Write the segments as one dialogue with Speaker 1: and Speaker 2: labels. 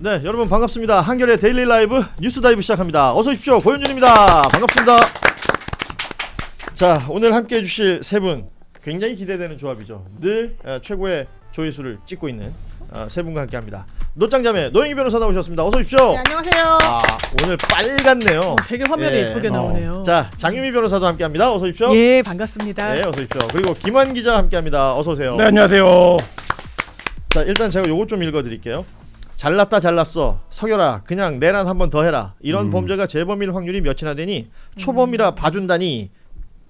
Speaker 1: 네, 여러분 반갑습니다. 한겨레 데일리 라이브 뉴스 다이브 시작합니다. 어서 오십시오. 고현준입니다. 반갑습니다. 자, 오늘 함께 해주실 세 분 굉장히 기대되는 조합이죠. 늘 최고의 조회수를 찍고 있는 세 분과 함께합니다. 노짱자매 노영희 변호사 나오셨습니다. 어서 오십시오.
Speaker 2: 네, 안녕하세요.
Speaker 1: 오늘 빨갛네요.
Speaker 2: 되게 화면이 예쁘게 나오네요.
Speaker 1: 자, 장유미 변호사도 함께합니다. 어서 오십시오.
Speaker 2: 예, 반갑습니다.
Speaker 1: 네, 어서 오십시오. 그리고 김환 기자 함께합니다. 어서 오세요.
Speaker 3: 네, 안녕하세요.
Speaker 1: 자, 일단 제가 요거 좀 읽어드릴게요. 잘났다 잘났어 서결아 그냥 내란 한 번 더 해라. 이런 범죄가 재범일 확률이 몇이나 되니 초범이라 봐준다니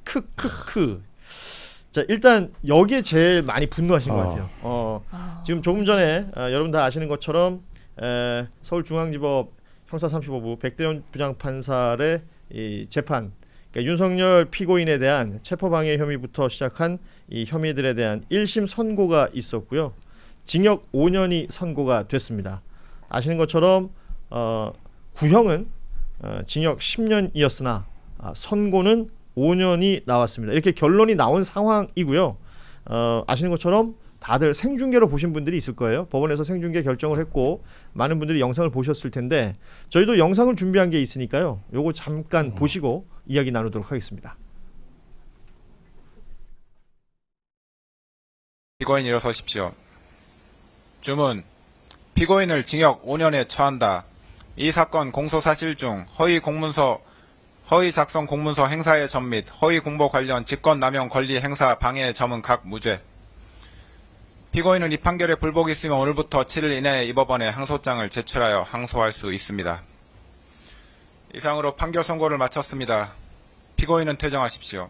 Speaker 1: 크크크. 자, 일단 여기에 제일 많이 분노하신 것 같아요. 지금 조금 전에 여러분 다 아시는 것처럼 서울중앙지법 형사 35부 백대현 부장판사의 이 재판, 그러니까 윤석열 피고인에 대한 체포방해 혐의부터 시작한 이 혐의들에 대한 1심 선고가 있었고요. 징역 5년이 선고가 됐습니다. 아시는 것처럼 구형은 징역 10년이었으나 선고는 5년이 나왔습니다. 이렇게 결론이 나온 상황이고요. 아시는 것처럼 다들 생중계로 보신 분들이 있을 거예요. 법원에서 생중계 결정을 했고 많은 분들이 영상을 보셨을 텐데 저희도 영상을 준비한 게 있으니까요. 요거 잠깐 보시고 이야기 나누도록 하겠습니다.
Speaker 4: 피고인 일어서십시오. 주문. 피고인을 징역 5년에 처한다. 이 사건 공소사실 중 허위 작성 공문서 행사의 점 및 허위 공보 관련 직권남용 권리 행사 방해의 점은 각 무죄. 피고인은 이 판결에 불복이 있으면 오늘부터 7일 이내에 이 법원에 항소장을 제출하여 항소할 수 있습니다. 이상으로 판결 선고를 마쳤습니다. 피고인은 퇴정하십시오.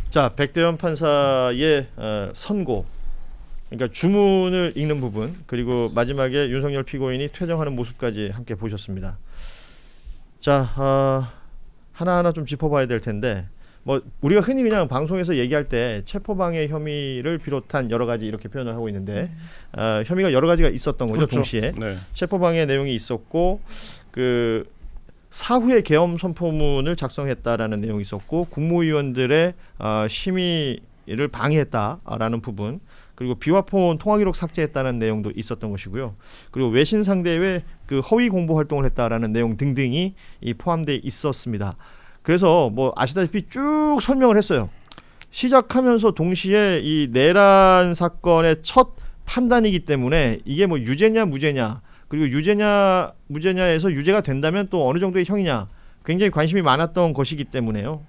Speaker 1: 자, 백대현 판사의 선고, 그러니까 주문을 읽는 부분, 그리고 마지막에 윤석열 피고인이 퇴정하는 모습까지 함께 보셨습니다. 자, 하나하나 좀 짚어봐야 될 텐데, 뭐 우리가 흔히 그냥 방송에서 얘기할 때 체포방해 혐의를 비롯한 여러 가지 이렇게 표현을 하고 있는데 혐의가 여러 가지가 있었던 거죠. 그렇죠. 동시에
Speaker 3: 네.
Speaker 1: 체포방해 내용이 있었고 그 사후에 계엄 선포문을 작성했다라는 내용이 있었고 국무위원들의 심의를 방해했다라는 부분, 그리고 비화폰 통화기록 삭제했다는 내용도 있었던 것이고요. 그리고 외신 상대의 그 허위 공보 활동을 했다라는 내용 등등이 포함되어 있었습니다. 그래서 뭐 아시다시피 쭉 설명을 했어요. 시작하면서 동시에 이 내란 사건의 첫 판단이기 때문에 이게 뭐 유죄냐 무죄냐, 그리고 유죄냐 무죄냐에서 유죄가 된다면 또 어느 정도의 형이냐, 굉장히 관심이 많았던 것이기 때문에요.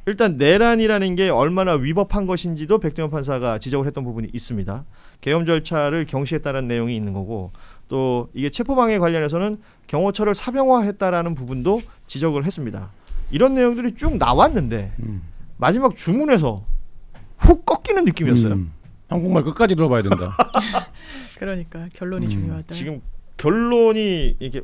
Speaker 1: 일단 내란이라는 게 얼마나 위법한 것인지도 백대현 판사가 지적을 했던 부분이 있습니다. 계엄 절차를 경시했다는 내용이 있는 거고, 또 이게 체포방해 관련해서는 경호처를 사병화했다라는 부분도 지적을 했습니다. 이런 내용들이 쭉 나왔는데 마지막 주문에서 훅 꺾이는 느낌이었어요.
Speaker 3: 한국말 끝까지 들어봐야 된다.
Speaker 2: 그러니까 결론이 중요하다.
Speaker 1: 지금 결론이 이게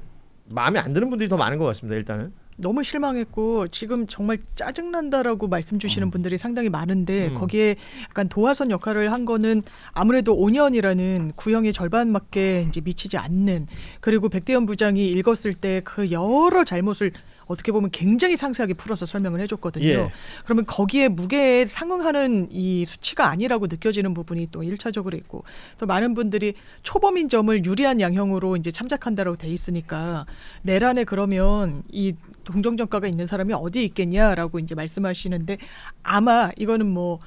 Speaker 1: 마음에 안 드는 분들이 더 많은 것 같습니다. 일단은
Speaker 2: 너무 실망했고 지금 정말 짜증난다라고 말씀 주시는 분들이 상당히 많은데 거기에 약간 도화선 역할을 한 거는 아무래도 5년이라는 구형의 절반밖에 이제 미치지 않는, 그리고 백대현 부장이 읽었을 때 그 여러 잘못을 어떻게 보면 굉장히 상세하게 풀어서 설명을 해줬거든요.
Speaker 1: 예.
Speaker 2: 그러면 거기에 무게에 상응하는 이 수치가 아니라고 느껴지는 부분이 또 1차적으로 있고, 또 많은 분들이 초범인 점을 유리한 양형으로 이제 참작한다라고 돼 있으니까 내란에 그러면 이 동정정가가 있는 사람이 어디 있겠냐라고 이제 말씀하시는데, 아마 이거는 뭐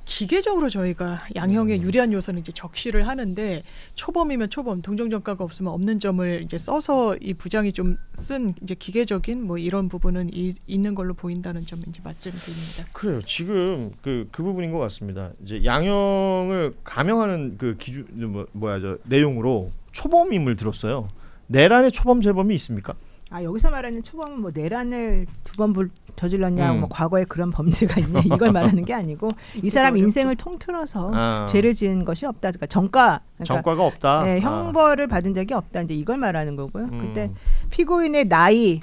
Speaker 2: 기계적으로 저희가 양형에 유리한 요소는 이제 적시를 하는데, 초범이면 초범, 동정정가가 없으면 없는 점을 이제 써서 이 부장이 좀 쓴 이제 기계적인 뭐 이런 부분은 있는 걸로 보인다는 점 이제 말씀드립니다.
Speaker 1: 그래요. 지금 그 부분인 것 같습니다. 이제 양형을 감형하는 그 기준 내용으로 초범임을 들었어요. 내란의 초범 재범이 있습니까?
Speaker 5: 여기서 말하는 초범은 뭐 내란을 두 번 저질렀냐, 뭐 과거에 그런 범죄가 있냐 이걸 말하는 게 아니고 이 사람 인생을 통틀어서 죄를 지은 것이 없다. 그러니까
Speaker 1: 전과가 없다.
Speaker 5: 네, 형벌을 받은 적이 없다. 이제 이걸 말하는 거고요. 그때 피고인의 나이,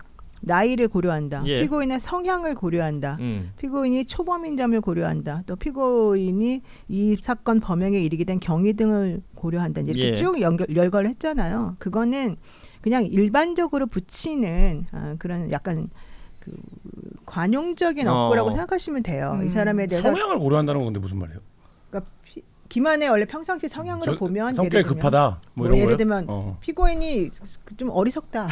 Speaker 5: 나이를 고려한다.
Speaker 1: 예.
Speaker 5: 피고인의 성향을 고려한다.
Speaker 1: 음.
Speaker 5: 피고인이 초범인 점을 고려한다. 또 피고인이 이 사건 범행에 이르게 된 경위 등을 고려한다. 이렇게
Speaker 1: 예.
Speaker 5: 쭉 열거를 했잖아요. 그거는 그냥 일반적으로 붙이는 그런 약간 그 관용적인 업구라고 생각하시면 돼요. 이 사람에 대해서
Speaker 3: 성향을 고려한다는 건데 무슨 말이에요?
Speaker 5: 그러니까 김한의 원래 평상시 성향으로 보면
Speaker 3: 성격이
Speaker 5: 예를 들면
Speaker 3: 급하다. 뭐 이런
Speaker 5: 예를
Speaker 3: 거요?
Speaker 5: 들면 피고인이 좀 어리석다.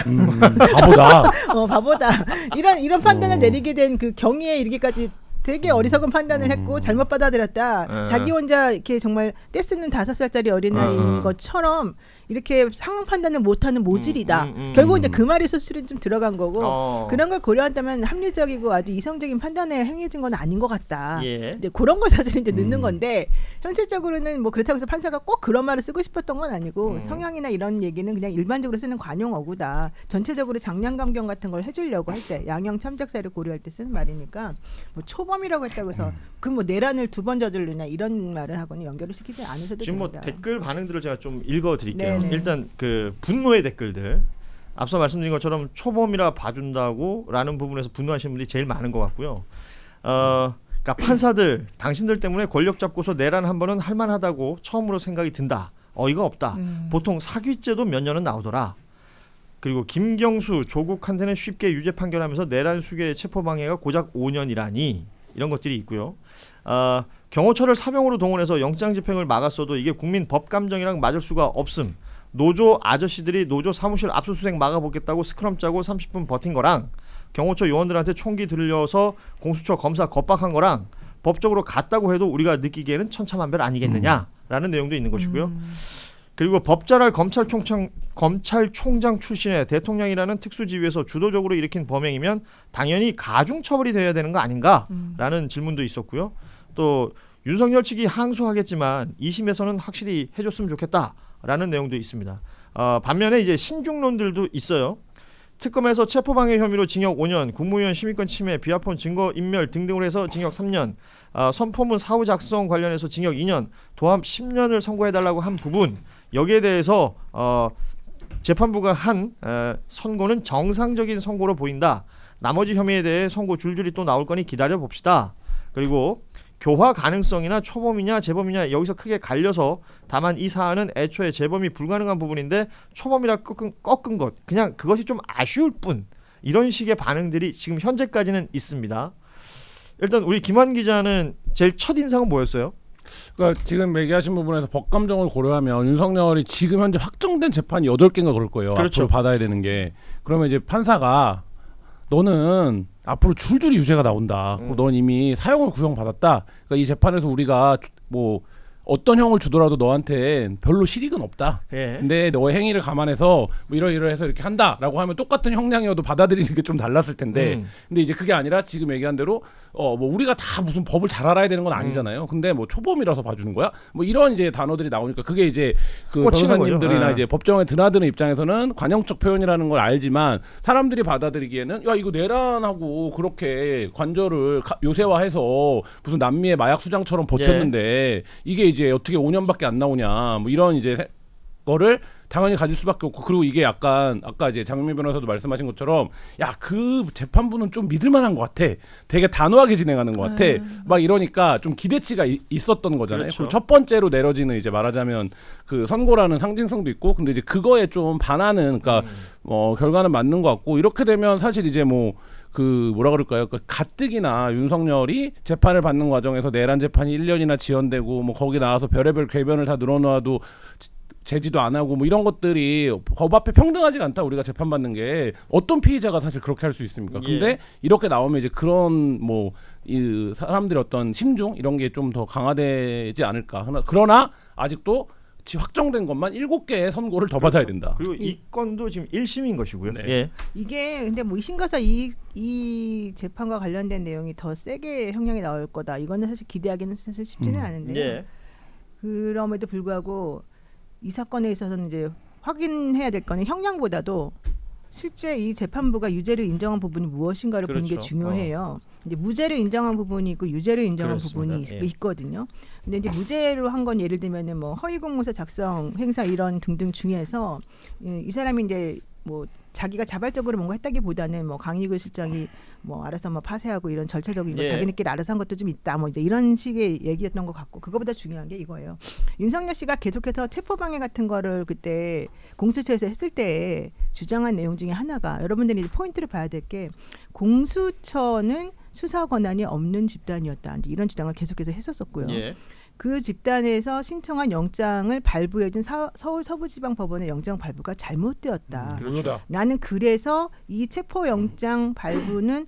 Speaker 3: 바보다.
Speaker 5: 바보다. 이런 판단을 내리게 된 그 경위에 이르기까지 되게 어리석은 판단을 했고 잘못 받아들였다. 자기 혼자 이렇게 정말 떼쓰는 5살짜리 어린아이인 것처럼 이렇게 상황 판단을 못하는 모질이다. 결국 이제 그 말이 소실은 좀 들어간 거고 그런 걸 고려한다면 합리적이고 아주 이성적인 판단에 행해진 건 아닌 것 같다.
Speaker 1: 예.
Speaker 5: 이제 그런 걸 사실 이제 넣는 건데 현실적으로는 뭐 그렇다고 해서 판사가 꼭 그런 말을 쓰고 싶었던 건 아니고 성향이나 이런 얘기는 그냥 일반적으로 쓰는 관용 어구다. 전체적으로 장량감경 같은 걸 해주려고 할 때 양형 참작사를 고려할 때 쓰는 말이니까 뭐 초범이라고 했다고 해서 그 뭐 내란을 2번 저지르냐 이런 말을 하고는 연결을 시키지 않으셔도
Speaker 1: 지금 뭐
Speaker 5: 됩니다.
Speaker 1: 댓글 반응들을 제가 좀 읽어드릴게요.
Speaker 5: 네네.
Speaker 1: 일단 그 분노의 댓글들. 앞서 말씀드린 것처럼 초범이라 봐준다고라는 부분에서 분노하시는 분들이 제일 많은 것 같고요. 그러니까 판사들, 당신들 때문에 권력 잡고서 내란 한 번은 할만하다고 처음으로 생각이 든다. 어이가 없다. 보통 사귀죄도 몇 년은 나오더라. 그리고 김경수, 조국한테는 쉽게 유죄 판결하면서 내란 수괴의 체포방해가 고작 5년이라니 이런 것들이 있고요. 경호처를 사병으로 동원해서 영장 집행을 막았어도 이게 국민 법감정이랑 맞을 수가 없음. 노조 아저씨들이 노조 사무실 압수수색 막아보겠다고 스크럼 짜고 30분 버틴 거랑 경호처 요원들한테 총기 들려서 공수처 검사 겁박한 거랑 법적으로 같다고 해도 우리가 느끼기에는 천차만별 아니겠느냐라는 내용도 있는 것이고요. 그리고 법잘할 검찰총장 출신의 대통령이라는 특수지위에서 주도적으로 일으킨 범행이면 당연히 가중처벌이 돼야 되는 거 아닌가라는 질문도 있었고요. 또 윤석열 측이 항소하겠지만 2심에서는 확실히 해줬으면 좋겠다라는 내용도 있습니다. 반면에 이제 신중론들도 있어요. 특검에서 체포방해 혐의로 징역 5년, 국무위원 심의권 침해, 비하폰 증거 인멸 등등으로 해서 징역 3년, 선포문 사후 작성 관련해서 징역 2년, 도합 10년을 선고해달라고 한 부분, 여기에 대해서 재판부가 한 선고는 정상적인 선고로 보인다. 나머지 혐의에 대해 선고 줄줄이 또 나올 거니 기다려 봅시다. 그리고 교화 가능성이나 초범이냐 재범이냐 여기서 크게 갈려서 다만 이 사안은 애초에 재범이 불가능한 부분인데 초범이라 꺾은 것 그냥 그것이 좀 아쉬울 뿐 이런 식의 반응들이 지금 현재까지는 있습니다. 일단 우리 김환 기자는 제일 첫 인상은 뭐였어요?
Speaker 3: 그러니까 지금 얘기하신 부분에서 법감정을 고려하면 윤석열이 지금 현재 확정된 재판이 8개인가 그럴 거예요.
Speaker 1: 그렇죠.
Speaker 3: 앞으로 받아야 되는 게. 그러면 이제 판사가 너는 앞으로 줄줄이 유죄가 나온다. 넌 이미 사형을 구형받았다. 그러니까 이 재판에서 우리가 뭐 어떤 형을 주더라도 너한테 별로 실익은 없다.
Speaker 1: 예.
Speaker 3: 근데 너의 행위를 감안해서 뭐 이러이러해서 이렇게 한다라고 하면 똑같은 형량이어도 받아들이는 게 좀 달랐을 텐데 근데 이제 그게 아니라 지금 얘기한 대로 뭐 우리가 다 무슨 법을 잘 알아야 되는 건 아니잖아요. 근데 뭐 초범이라서 봐주는 거야? 뭐 이런 이제 단어들이 나오니까 그게 이제 그 변호사님들이나 이제 법정에 드나드는 입장에서는 관용적 표현이라는 걸 알지만 사람들이 받아들이기에는 야 이거 내란하고 그렇게 관절을 요새화해서 무슨 남미의 마약 수장처럼 버텼는데 이게 이제 어떻게 5년밖에 안 나오냐 뭐 이런 이제 거를 당연히 가질 수밖에 없고 그리고 이게 약간 아까 이제 장윤미 변호사도 말씀하신 것처럼 야 그 재판부는 좀 믿을만한 것 같아 되게 단호하게 진행하는 것 같아 막 이러니까 좀 기대치가 있었던 거잖아요.
Speaker 1: 그렇죠.
Speaker 3: 그리고 첫 번째로 내려지는 이제 말하자면 그 선고라는 상징성도 있고 근데 이제 그거에 좀 반하는 그러니까 결과는 맞는 것 같고 이렇게 되면 사실 이제 뭐 그 뭐라 그럴까요? 그 가뜩이나 윤석열이 재판을 받는 과정에서 내란 재판이 1년이나 지연되고 뭐 거기 나와서 별의별 궤변을 다 늘어놓아도 제지도 안 하고 뭐 이런 것들이 법 앞에 평등하지가 않다. 우리가 재판받는 게 어떤 피의자가 사실 그렇게 할 수 있습니까? 근데 이렇게 나오면 이제 그런 뭐 이 사람들의 어떤 심중 이런 게 좀 더 강화되지 않을까. 그러나 아직도 확정된 것만 7개의 선고를 더 받아야 된다.
Speaker 1: 그리고 이 건도 지금 1심인 것이고요.
Speaker 3: 네.
Speaker 1: 예.
Speaker 5: 이게 근데 뭐 2심 가서 이 재판과 관련된 내용이 더 세게 형량이 나올 거다. 이거는 사실 기대하기는 사실 쉽지는 않은데요.
Speaker 1: 예.
Speaker 5: 그럼에도 불구하고 이 사건에 있어서는 이제 확인해야 될 거는 형량보다도 실제 이 재판부가 유죄를 인정한 부분이 무엇인가를 보는 게
Speaker 1: 그렇죠.
Speaker 5: 중요해요. 이제 무죄를 인정한 부분이 있고 유죄를 인정한
Speaker 1: 그렇습니다.
Speaker 5: 부분이
Speaker 1: 예.
Speaker 5: 있거든요. 근데 이제 무죄로 한 건 예를 들면은 뭐 허위 공문서 작성, 행사 이런 등등 중에서 이 사람이 이제 뭐 자기가 자발적으로 뭔가 했다기보다는 뭐 강희구 실장이 뭐 알아서 뭐 파쇄하고 이런 절차적인 거
Speaker 1: 예.
Speaker 5: 자기네끼리 알아서 한 것도 좀 있다 뭐 이제 이런 식의 얘기였던 것 같고 그거보다 중요한 게 이거예요. 윤석열 씨가 계속해서 체포방해 같은 거를 그때 공수처에서 했을 때 주장한 내용 중에 하나가 여러분들이 이제 포인트를 봐야 될 게 공수처는 수사 권한이 없는 집단이었다. 이제 이런 주장을 계속해서 했었었고요.
Speaker 1: 예.
Speaker 5: 그 집단에서 신청한 영장을 발부해준 서울 서부지방법원의 영장 발부가 잘못되었다.
Speaker 3: 그렇죠.
Speaker 5: 나는 그래서 이 체포영장 발부는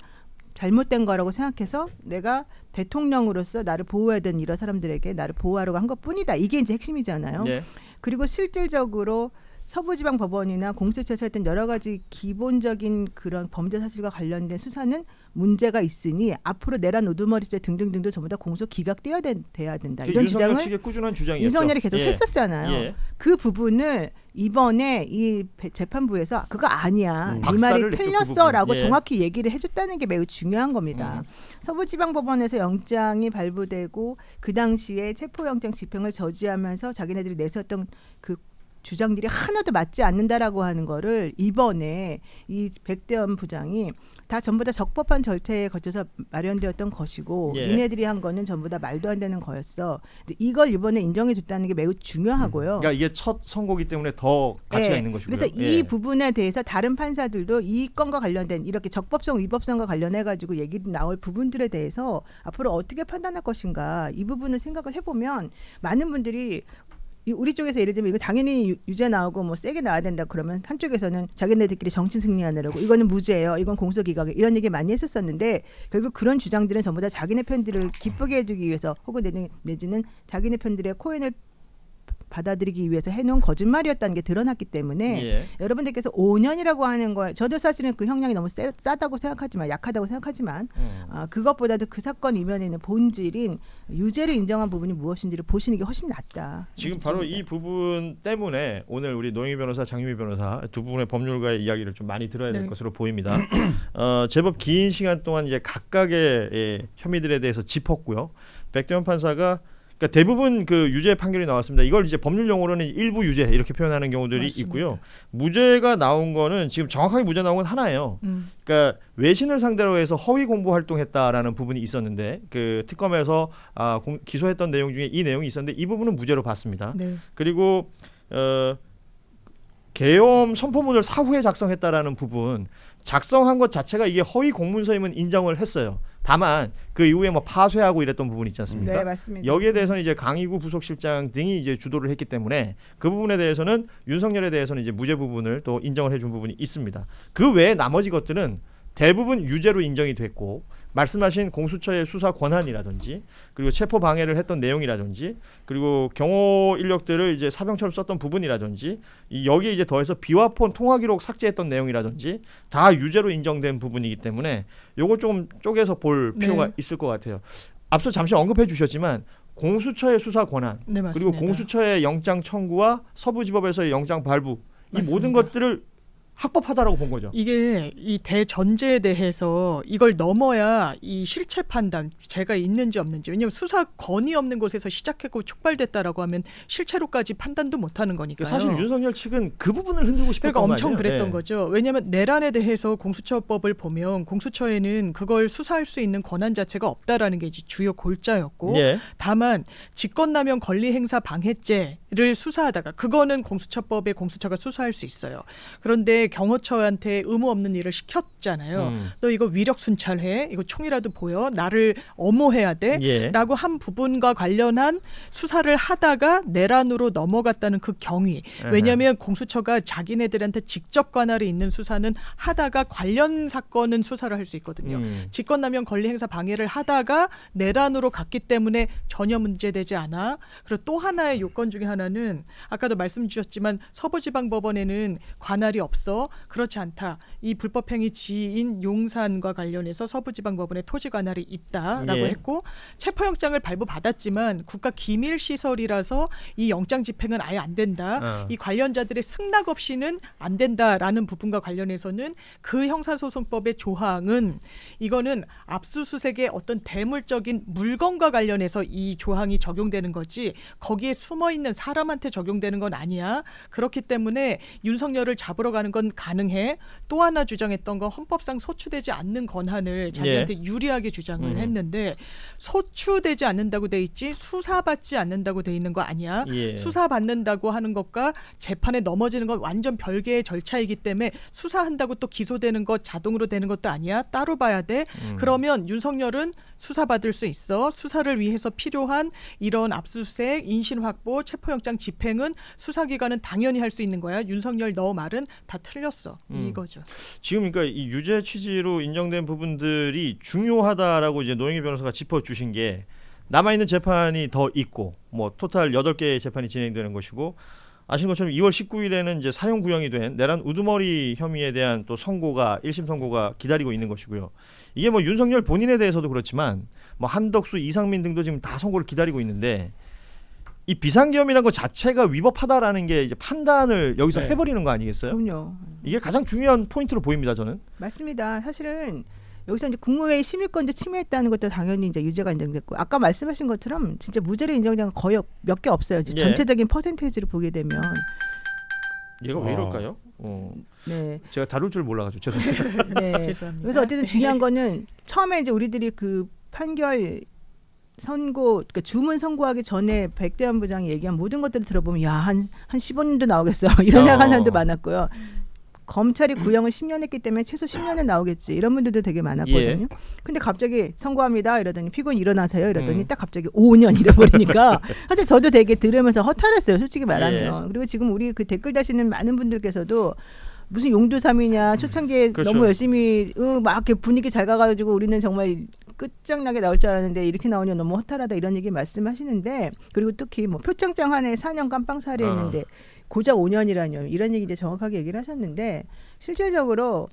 Speaker 5: 잘못된 거라고 생각해서 내가 대통령으로서 나를 보호해야 되는 이런 사람들에게 나를 보호하려고 한 것뿐이다. 이게 이제 핵심이잖아요.
Speaker 1: 예.
Speaker 5: 그리고 실질적으로 서부지방법원이나 공수처에서 했던 여러 가지 기본적인 그런 범죄 사실과 관련된 수사는 문제가 있으니 앞으로 내란 우두머리죄 등등등도 전부 다 공소 기각돼야 돼야 된다. 이런
Speaker 1: 윤석열
Speaker 5: 주장을
Speaker 1: 측의 꾸준한 주장이었죠.
Speaker 5: 윤석열이 계속
Speaker 1: 예.
Speaker 5: 했었잖아요.
Speaker 1: 예.
Speaker 5: 그 부분을 이번에 이 재판부에서 그거 아니야. 이
Speaker 1: 박살을
Speaker 5: 말이
Speaker 1: 냈죠, 그
Speaker 5: 틀렸어라고
Speaker 1: 부분. 예.
Speaker 5: 정확히 얘기를 해줬다는 게 매우 중요한 겁니다. 서부지방법원에서 영장이 발부되고 그 당시에 체포영장 집행을 저지하면서 자기네들이 내세웠던 그 주장들이 하나도 맞지 않는다라고 하는 거를 이번에 이 백대원 부장이 다 전부 다 적법한 절차에 거쳐서 마련되었던 것이고
Speaker 1: 예.
Speaker 5: 니네들이 한 거는 전부 다 말도 안 되는 거였어. 이걸 이번에 인정해 줬다는 게 매우 중요하고요.
Speaker 1: 그러니까 이게 첫 선고기 때문에 더 가치가
Speaker 5: 예.
Speaker 1: 있는 것이고요.
Speaker 5: 그래서
Speaker 1: 예.
Speaker 5: 이 부분에 대해서 다른 판사들도 이 건과 관련된 이렇게 적법성, 위법성과 관련해 가지고 얘기 나올 부분들에 대해서 앞으로 어떻게 판단할 것인가 이 부분을 생각을 해보면 많은 분들이 우리 쪽에서 예를 들면 이거 당연히 유죄 나오고 뭐 세게 나와야 된다 그러면 한쪽에서는 자기네들끼리 정치 승리하느라고 이거는 무죄예요. 이건 공소기각 이런 얘기 많이 했었었는데 결국 그런 주장들은 전부 다 자기네 편들을 기쁘게 해주기 위해서 혹은 내지는 자기네 편들의 코인을 받아들이기 위해서 해놓은 거짓말이었다는 게 드러났기 때문에
Speaker 1: 예.
Speaker 5: 여러분들께서 5년이라고 하는 거예요. 저도 사실은 그 형량이 너무 싸다고 생각하지만 약하다고 생각하지만 그것보다도 그 사건 이면에 있는 본질인 유죄를 인정한 부분이 무엇인지를 보시는 게 훨씬 낫다.
Speaker 1: 지금 바로 이 부분 때문에 오늘 우리 노영희 변호사, 장유미 변호사 두 분의 법률가의 이야기를 좀 많이 들어야 될
Speaker 2: 네.
Speaker 1: 것으로 보입니다. 제법 긴 시간 동안 이제 각각의 혐의들에 대해서 짚었고요. 백대원 판사가 그러니까 대부분 그 유죄 판결이 나왔습니다. 이걸 이제 법률 용어로는 일부 유죄 이렇게 표현하는 경우들이
Speaker 2: 맞습니다.
Speaker 1: 있고요. 무죄가 나온 거는 지금 정확하게 무죄 나온 건 하나예요. 그러니까 외신을 상대로 해서 허위 공보 활동했다라는 부분이 있었는데 그 특검에서 기소했던 내용 중에 이 내용이 있었는데 이 부분은 무죄로 봤습니다.
Speaker 2: 네.
Speaker 1: 그리고 계엄 선포문을 사후에 작성했다라는 부분 작성한 것 자체가 이게 허위 공문서임은 인정을 했어요. 다만 그 이후에 뭐 파쇄하고 이랬던 부분이 있지 않습니까?
Speaker 5: 네, 맞습니다.
Speaker 1: 여기에 대해서는 이제 강희구 부속실장 등이 이제 주도를 했기 때문에 그 부분에 대해서는 윤석열에 대해서는 이제 무죄 부분을 또 인정을 해준 부분이 있습니다. 그 외에 나머지 것들은 대부분 유죄로 인정이 됐고 말씀하신 공수처의 수사 권한이라든지 그리고 체포 방해를 했던 내용이라든지 그리고 경호 인력들을 이제 사병처럼 썼던 부분이라든지 여기에 이제 더해서 비화폰 통화 기록 삭제했던 내용이라든지 다 유죄로 인정된 부분이기 때문에 요거 좀 쪼개서 볼 필요가
Speaker 2: 네.
Speaker 1: 있을 것 같아요. 앞서 잠시 언급해 주셨지만 공수처의 수사 권한
Speaker 2: 네, 맞습니다.
Speaker 1: 그리고 공수처의 영장 청구와 서부지법에서의 영장 발부 이
Speaker 2: 맞습니다.
Speaker 1: 모든 것들을 합법하다라고 본 거죠.
Speaker 2: 이게 이 대전제에 대해서 이걸 넘어야 이 실체 판단 죄가 있는지 없는지 왜냐하면 수사 권이 없는 곳에서 시작했고 촉발됐다라고 하면 실체로까지 판단도 못하는 거니까요.
Speaker 1: 사실 윤석열 측은 그 부분을 흔들고 싶었던
Speaker 2: 그러니까
Speaker 1: 거
Speaker 2: 엄청
Speaker 1: 아니에요?
Speaker 2: 그랬던
Speaker 1: 예.
Speaker 2: 거죠. 왜냐하면 내란에 대해서 공수처법을 보면 공수처에는 그걸 수사할 수 있는 권한 자체가 없다라는 게 이제 주요 골자였고
Speaker 1: 예.
Speaker 2: 다만 직권남용 권리행사 방해죄를 수사하다가 그거는 공수처법에 공수처가 수사할 수 있어요. 그런데 경호처한테 의무 없는 일을 시켰잖아요. 너 이거 위력 순찰해. 이거 총이라도 보여. 나를 엄호해야 돼.
Speaker 1: 예.
Speaker 2: 라고 한 부분과 관련한 수사를 하다가 내란으로 넘어갔다는 그 경위. 왜냐하면 공수처가 자기네들한테 직접 관할이 있는 수사는 하다가 관련 사건은 수사를 할 수 있거든요. 직권남용 권리행사 방해를 하다가 내란으로 갔기 때문에 전혀 문제되지 않아. 그리고 또 하나의 요건 중에 하나는 아까도 말씀 주셨지만 서부지방법원에는 관할이 없어. 그렇지 않다. 이 불법행위 지인 용산과 관련해서 서부지방법원에 토지 관할이 있다라고
Speaker 1: 예.
Speaker 2: 했고 체포영장을 발부받았지만 국가기밀시설이라서 이 영장 집행은 아예 안 된다. 이 관련자들의 승낙 없이는 안 된다라는 부분과 관련해서는 그 형사소송법의 조항은 이거는 압수수색의 어떤 대물적인 물건과 관련해서 이 조항이 적용되는 거지 거기에 숨어있는 사람한테 적용되는 건 아니야. 그렇기 때문에 윤석열을 잡으러 가는 건 건 가능해. 또 하나 주장했던 건 헌법상 소추되지 않는 권한을 자기한테 유리하게 주장을 했는데 소추되지 않는다고 돼 있지 수사받지 않는다고 돼 있는 거 아니야.
Speaker 1: 예.
Speaker 2: 수사받는다고 하는 것과 재판에 넘어지는 건 완전 별개의 절차이기 때문에 수사한다고 또 기소되는 것 자동으로 되는 것도 아니야. 따로 봐야 돼. 그러면 윤석열은 수사받을 수 있어. 수사를 위해서 필요한 이런 압수수색, 인신 확보, 체포영장 집행은 수사기관은 당연히 할 수 있는 거야. 윤석열 너 말은 다 틀렸어. 이거죠.
Speaker 1: 지금 그러니까 이 유죄 취지로 인정된 부분들이 중요하다라고 이제 노영희 변호사가 짚어주신 게 남아 있는 재판이 더 있고 뭐 토탈 8개의 재판이 진행되는 것이고 아시는 것처럼 2월 19일에는 이제 사형 구형이 된 내란 우두머리 혐의에 대한 또 선고가 1심 선고가 기다리고 있는 것이고요. 이게 뭐 윤석열 본인에 대해서도 그렇지만 뭐 한덕수, 이상민 등도 지금 다 선고를 기다리고 있는데 이 비상계엄이라는 것 자체가 위법하다라는 게 이제 판단을 여기서
Speaker 3: 네.
Speaker 1: 해버리는 거 아니겠어요?
Speaker 5: 그럼요.
Speaker 1: 이게 가장 중요한 포인트로 보입니다, 저는.
Speaker 5: 맞습니다. 사실은 여기서 이제 국무회의 심의권도 침해했다는 것도 당연히 이제 유죄가 인정됐고 아까 말씀하신 것처럼 진짜 무죄로 인정된 건 거의 몇 개 없어요. 이제
Speaker 1: 예.
Speaker 5: 전체적인 퍼센테이지를 보게 되면
Speaker 1: 얘가 왜 이럴까요?
Speaker 5: 네.
Speaker 1: 제가 다룰 줄 몰라가지고 죄송합니다.
Speaker 5: 네.
Speaker 2: 죄송합니다.
Speaker 5: 그래서 어쨌든 중요한 거는 처음에 이제 우리들이 그 판결 선고, 그러니까 주문 선고하기 전에 백대환 부장이 얘기한 모든 것들을 들어보면 한 15년도 나오겠어 이런 생각하는 사람도 많았고요. 검찰이 구형을 10년 했기 때문에 최소 10년은 나오겠지 이런 분들도 되게 많았거든요. 근데 갑자기 선고합니다 이러더니 피고인 일어나세요 이러더니 딱 갑자기 5년 이래버리니까 사실 저도 되게 들으면서 허탈했어요 솔직히 말하면. 그리고 지금 우리 그 댓글 다시는 많은 분들께서도 무슨 용두삼이냐 초창기에
Speaker 1: 그렇죠.
Speaker 5: 너무 열심히 막 이렇게 분위기 잘 가가지고 우리는 정말 끝장나게 나올 줄 알았는데 이렇게 나오니 너무 허탈하다 이런 얘기 말씀하시는데 그리고 특히 뭐 표창장 한해 4년 깜빵살이했는데 고작 5년이라뇨 이런 얘기 이제 정확하게 얘기를 하셨는데 실질적으로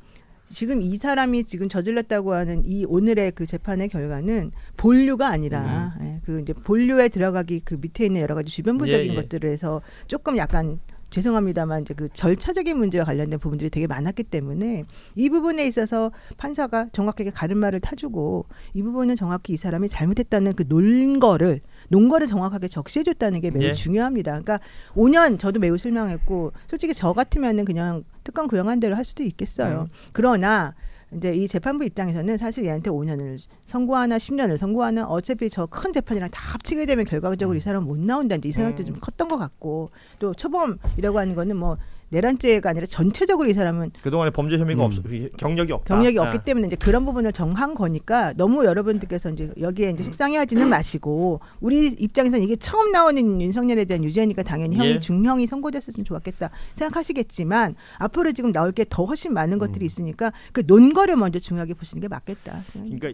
Speaker 5: 지금 이 사람이 지금 저질렀다고 하는 이 오늘의 그 재판의 결과는 본류가 아니라 그 이제 본류에 들어가기 그 밑에 있는 여러 가지 주변부적인 것들을 해서 조금 약간 죄송합니다만 이제 그 절차적인 문제와 관련된 부분들이 되게 많았기 때문에 이 부분에 있어서 판사가 정확하게 가르마를 타주고 이 부분은 정확히 이 사람이 잘못했다는 그 논거를 정확하게 적시해줬다는 게 매우 중요합니다. 그러니까 5년 저도 매우 실망했고 솔직히 저 같으면은 그냥 특검 구형한 대로 할 수도 있겠어요. 그러나 이제 이 재판부 입장에서는 사실 얘한테 5년을 선고하나 10년을 선고하나 어차피 저 큰 재판이랑 다 합치게 되면 결과적으로 이 사람은 못 나온다 이 생각도 좀 컸던 것 같고 또 초범이라고 하는 거는 뭐 내란죄가 아니라 전체적으로 이 사람은
Speaker 1: 그동안에 범죄 혐의가 경력이 없다.
Speaker 5: 경력이 없기 때문에 이제 그런 부분을 정한 거니까 너무 여러분들께서 이제 여기에 이제 속상해하지는 마시고 우리 입장에서는 이게 처음 나오는 윤석열에 대한 유죄니까 당연히 형이 중형이 선고됐으면 좋았겠다 생각하시겠지만 앞으로 지금 나올 게 더 훨씬 많은 것들이 있으니까 그 논거를 먼저 중요하게 보시는 게 맞겠다.
Speaker 1: 그러니까